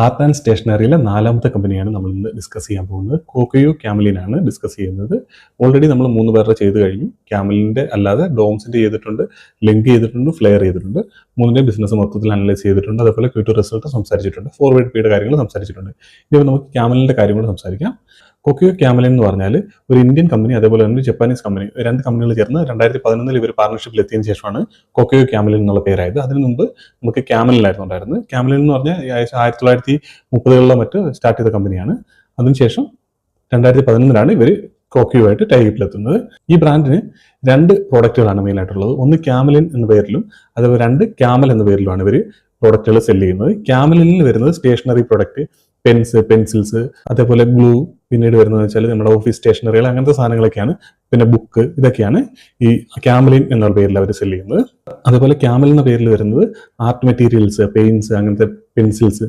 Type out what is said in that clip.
Art and സ്റ്റേഷനറിയിലെ 4ാമത്തെ കമ്പനിയാണ് നമ്മൾ ഇന്ന് ഡിസ്കസ് ചെയ്യാൻ പോകുന്നത്. കോക്കയോ ക്യാമലിനാണ് ഡിസ്കസ് ചെയ്യുന്നത്. ഓൾറെഡി നമ്മൾ 3 പേരുടെ ചെയ്ത് കഴിഞ്ഞു. ക്യാമലിൻ്റെ അല്ലാതെ ഡോംസിൻ്റെ ചെയ്തിട്ടുണ്ട്, ലിങ്ക് ചെയ്തിട്ടുണ്ട്, ഫ്ലെയർ ചെയ്തിട്ടുണ്ട്. 3ൻ്റെ ബിസിനസ് മൊത്തത്തിൽ അനലൈസ് ചെയ്തിട്ടുണ്ട്. അതേപോലെ Q2 റിസൾട്ട് സംസാരിച്ചിട്ടുണ്ട്. ഫോർവേഡ് പേയുടെ കാര്യങ്ങൾ സംസാരിച്ചിട്ടുണ്ട്. ഇനി നമുക്ക് ക്യാമലിൻ്റെ കാര്യം കൂടെ സംസാരിക്കാം. കോക്കയോ ക്യാമലിൻ എന്ന് പറഞ്ഞാൽ ഒരു ഇന്ത്യൻ കമ്പനി, അതേപോലെ തന്നെ ഒരു ജപ്പാനീസ് കമ്പനി, 2 കമ്പനികൾ ചേർന്ന് 2011 ഇവർ പാർട്ണർഷിപ്പിൽ എത്തിയതിനു ശേഷമാണ് കോക്കയോ ക്യാമലിൻ എന്നുള്ള പേരായത്. അതിനു മുമ്പ് നമുക്ക് ക്യാമലിനായിരുന്നു ഉണ്ടായിരുന്നത്. ക്യാമലിൻ എന്ന് പറഞ്ഞാൽ 1930കളിലെ മറ്റ് സ്റ്റാർട്ട് ചെയ്ത കമ്പനിയാണ്. അതിനുശേഷം 2011 ഇവർ കോക്കയോ ആയിട്ട് ടൈപ്പിലെത്തുന്നത്. ഈ ബ്രാൻഡിന് 2 പ്രോഡക്റ്റുകളാണ് മെയിനായിട്ടുള്ളത്. ഒന്ന് ക്യാമലിൻ എന്ന പേരിലും അതേപോലെ 2 ക്യാമൽ എന്ന പേരിലുമാണ് ഇവർ പ്രോഡക്റ്റുകൾ സെല് ചെയ്യുന്നത്. ക്യാമലിനിൽ വരുന്നത് സ്റ്റേഷനറി പ്രോഡക്റ്റ്, പെൻസിൽസ്, അതേപോലെ ഗ്ലൂ, പിന്നീട് വരുന്നത് വെച്ചാൽ നമ്മുടെ ഓഫീസ് സ്റ്റേഷനറികൾ, അങ്ങനത്തെ സാധനങ്ങളൊക്കെയാണ്. പിന്നെ ബുക്ക്, ഇതൊക്കെയാണ് ഈ ക്യാമലിൻ എന്ന പേരിൽ അവർ സെല് ചെയ്യുന്നത്. അതേപോലെ ക്യാമൽ എന്ന പേരിൽ വരുന്നത് ആർട്ട് മെറ്റീരിയൽസ്, പെയിന്റ്സ്, അങ്ങനത്തെ പെൻസിൽസ്,